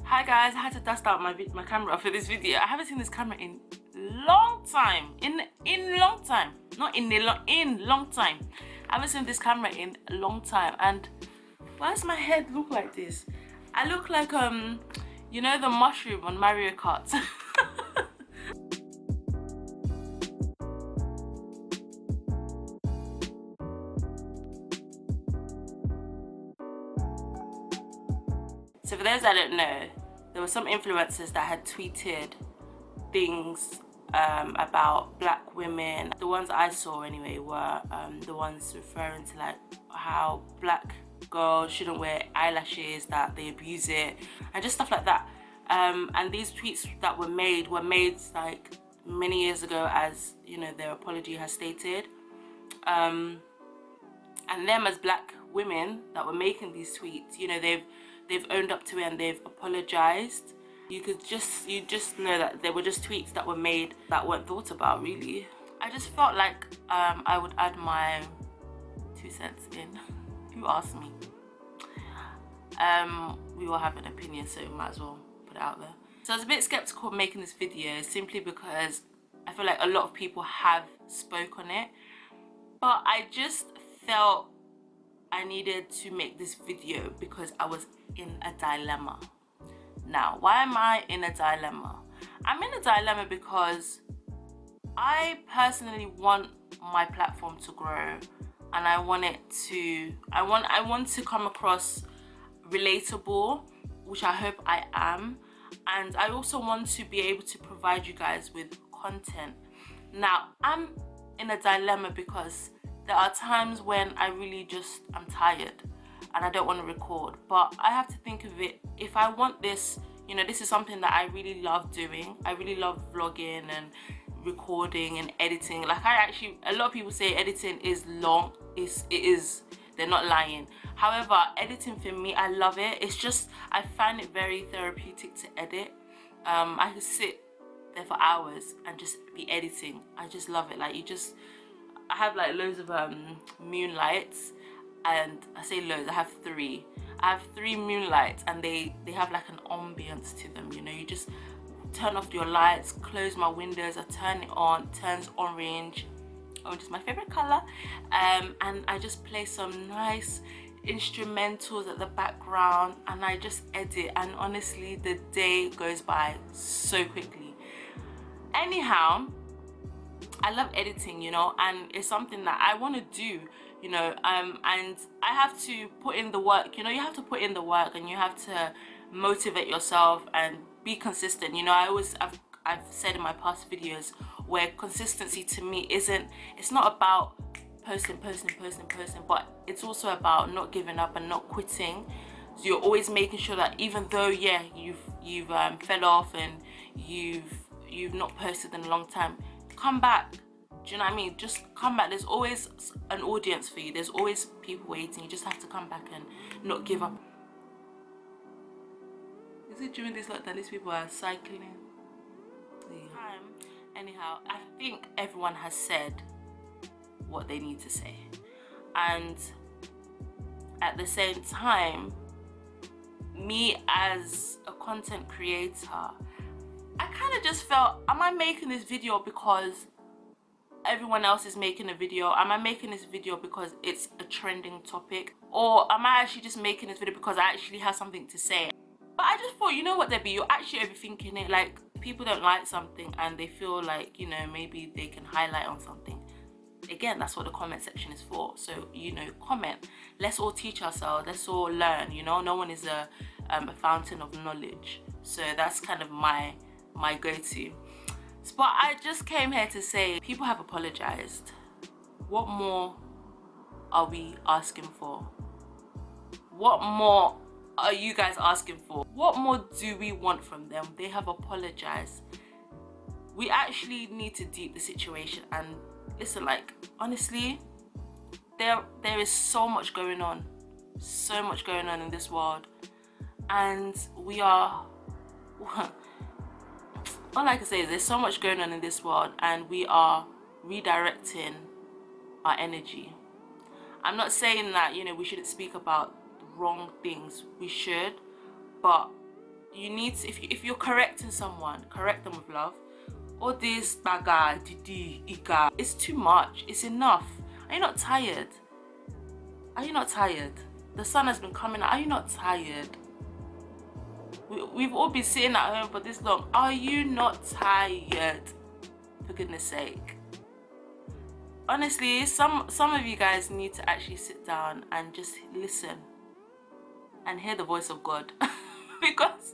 Hi guys, I had to dust out my camera for this video. I haven't seen this camera in long time. In long time. Not in long time. I haven't seen this camera in a long time. And why does my head look like this? I look like you know, the mushroom on Mario Kart. So for those that don't know, there were some influencers that had tweeted things about black women. The ones I saw anyway were the ones referring to like how black girls shouldn't wear eyelashes, that they abuse it, and just stuff like that. And these tweets that were made like many years ago, as you know, their apology has stated. And them as black women that were making these tweets, you know, they've owned up to it and they've apologized. You just know that there were just tweets that were made that weren't thought about, really. I just felt like I would add my 2 cents in. Who asked me? We all have an opinion, so we might as well put it out there. So I was a bit skeptical of making this video simply because I feel like a lot of people have spoke on it, but I just felt I needed to make this video because I was in a dilemma. Now, why am I in a dilemma? I'm in a dilemma because I personally want my platform to grow, and I want to come across relatable, which I hope I am, and I also want to be able to provide you guys with content. Now, I'm in a dilemma because there are times when I really just am tired and I don't want to record, but I have to think of it, if I want this, you know, this is something that I really love doing. I really love vlogging and recording and editing. Like, a lot of people say editing is long. It is, they're not lying. However, editing for me, I love it. It's just, I find it very therapeutic to edit. I could sit there for hours and just be editing. I just love it. Like, I have like loads of moonlights, and I say loads, I have three moonlights, and they have like an ambience to them, you know. You just turn off your lights, close my windows, I turn it on, it turns orange is my favorite color, and I just play some nice instrumentals at the background, and I just edit, and honestly the day goes by so quickly. Anyhow, I love editing, you know, and it's something that I want to do, you know, and I have to put in the work. You know, you have to put in the work, and you have to motivate yourself and be consistent. You know, I've said in my past videos where consistency to me it's not about posting, but it's also about not giving up and not quitting. So you're always making sure that even though, yeah, you've fell off and you've not posted in a long time, come back. Do you know what I mean? Just come back. There's always an audience for you. There's always people waiting. You just have to come back and not give up. Is it during this lockdown these people are cycling? Yeah. Anyhow, I think everyone has said what they need to say, and at the same time, me as a content creator, I kind of just felt, am I making this video because everyone else is making a video? Am I making this video because it's a trending topic? Or am I actually just making this video because I actually have something to say? But I just thought, you know what, Debbie, you're actually overthinking it. Like, people don't like something and they feel like, you know, maybe they can highlight on something. Again, that's what the comment section is for. So, you know, comment. Let's all teach ourselves. Let's all learn, you know. No one is a fountain of knowledge. So that's kind of my go-to. But I just came here to say, people have apologized. What more are we asking for? What more are you guys asking for? What more do we want from them? They have apologized. We actually need to deep the situation and listen. Like, honestly, there is so much going on in this world, and we are all I can say is there's so much going on in this world, and we are redirecting our energy. I'm not saying that, you know, we shouldn't speak about the wrong things. We should, but you need to, if you're correcting someone, correct them with love. All this baga, didi, ika, it's too much. It's enough. Are you not tired? Are you not tired? The sun has been coming out. Are you not tired? We've all been sitting at home for this long. Are you not tired? For goodness sake. Honestly, some of you guys need to actually sit down and just listen and hear the voice of God. Because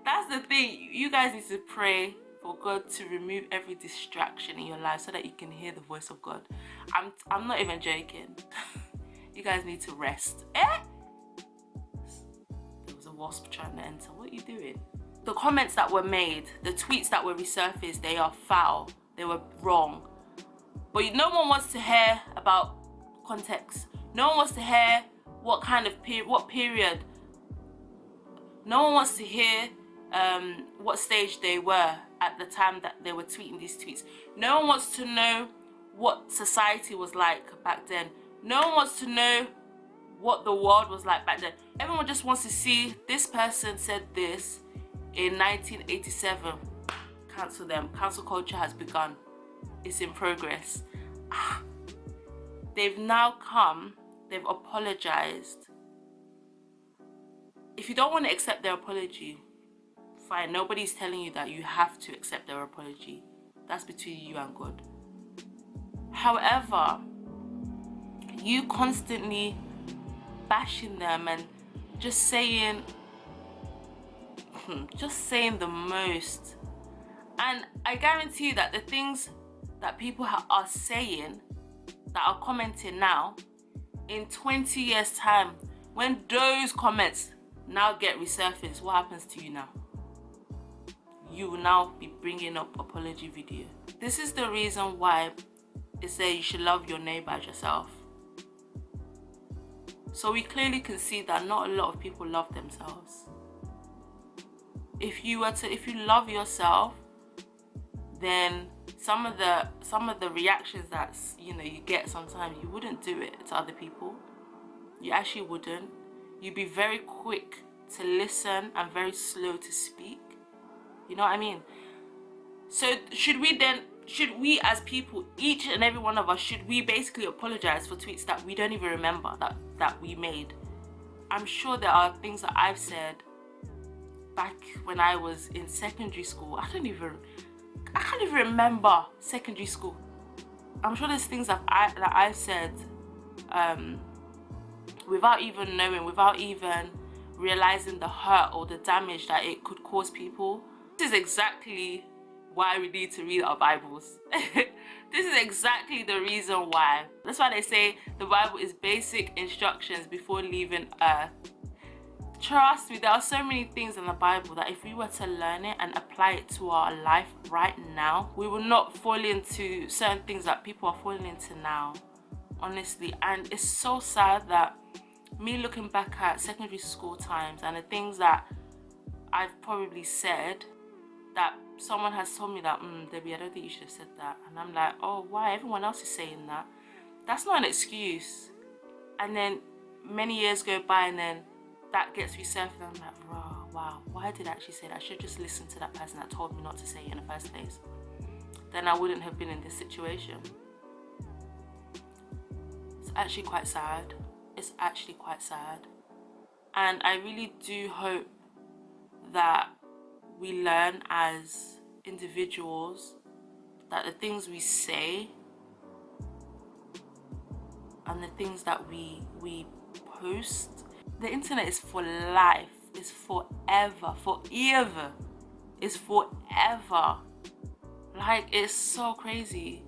that's the thing. You guys need to pray for God to remove every distraction in your life so that you can hear the voice of God. I'm not even joking. You guys need to rest. There was a wasp trying to enter. What are you doing? The comments that were made, the tweets that were resurfaced, they are foul. They were wrong. But no one wants to hear about context. No one wants to hear what kind of period. No one wants to hear what stage they were at the time that they were tweeting these tweets. No one wants to know what society was like back then. No one wants to know what the world was like back then. Everyone just wants to see this person said this in 1987. Cancel them. Cancel culture has begun. It's in progress. They've now come, they've apologized. If you don't want to accept their apology, fine. Nobody's telling you that you have to accept their apology. That's between you and God. However, you constantly bashing them and just saying the most, and I guarantee you that the things that people are saying, that are commenting now, in 20 years time, when those comments now get resurfaced, what happens to you now? You will now be bringing up apology video. This is the reason why it says you should love your neighbor as yourself. So we clearly can see that not a lot of people love themselves. If you love yourself, then some of the reactions that you get sometimes, you wouldn't do it to other people. You actually wouldn't. You'd be very quick to listen and very slow to speak. You know what I mean? So should we as people, each and every one of us, should we basically apologize for tweets that we don't even remember that we made? I'm sure there are things that I've said back when I was in secondary school. I can't even remember secondary school. I'm sure there's things that I've said without even knowing, without even realizing the hurt or the damage that it could cause people. This is exactly why we need to read our Bibles. This is exactly the reason why. That's why they say the Bible is basic instructions before leaving earth. Trust me, there are so many things in the Bible that if we were to learn it and apply it to our life right now, we will not fall into certain things that people are falling into now, honestly. And it's so sad that me looking back at secondary school times and the things that I've probably said, that someone has told me that, Debbie, I don't think you should have said that. And I'm like, oh, why? Everyone else is saying that. That's not an excuse. And then many years go by and then that gets resurfaced and I'm like, wow, why did I actually say that? I should just listen to that person that told me not to say it in the first place. Then I wouldn't have been in this situation. It's actually quite sad. It's actually quite sad. And I really do hope that we learn as individuals that the things we say and the things that we post, the internet is for life, it's forever, it's forever. Like, it's so crazy.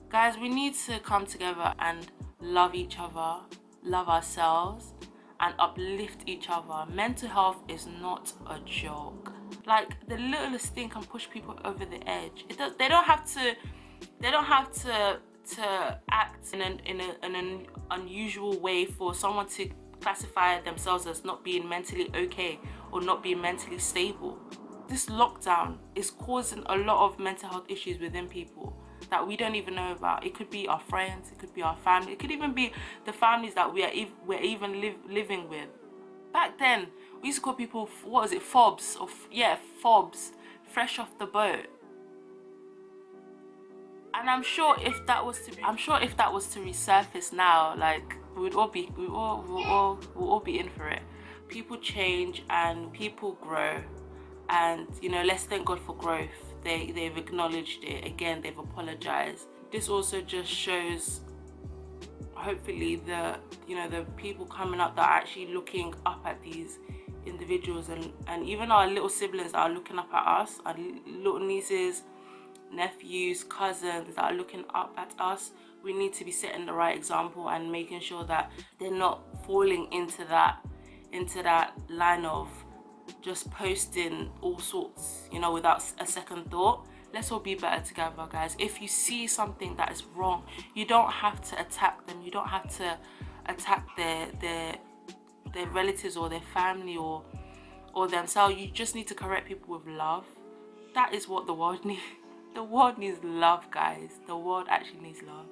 Guys, we need to come together and love each other, love ourselves, and uplift each other. Mental health is not a joke. Like, the littlest thing can push people over the edge. They don't have to act in an unusual way for someone to classify themselves as not being mentally okay or not being mentally stable. This lockdown is causing a lot of mental health issues within people that we don't even know about. It could be our friends, it could be our family, it could even be the families that we're even living with. back then we used to call people, what was it, fobs, or yeah, fobs, fresh off the boat. And I'm sure if that was to resurface now, like we'd all be we'll all be in for it. People change and people grow, and you know, let's thank God for growth. They've acknowledged it again, they've apologized. This also just shows, hopefully, the people coming up that are actually looking up at these individuals, and even our little siblings that are looking up at us, our little nieces, nephews, cousins that are looking up at us. We need to be setting the right example and making sure that they're not falling into that line of just posting all sorts, you know, without a second thought. Let's all be better together, guys. If you see something that is wrong, you don't have to attack them. You don't have to attack their relatives or their family or themselves. You just need to correct people with love. That is what the world needs. The world needs love, guys. The world actually needs love.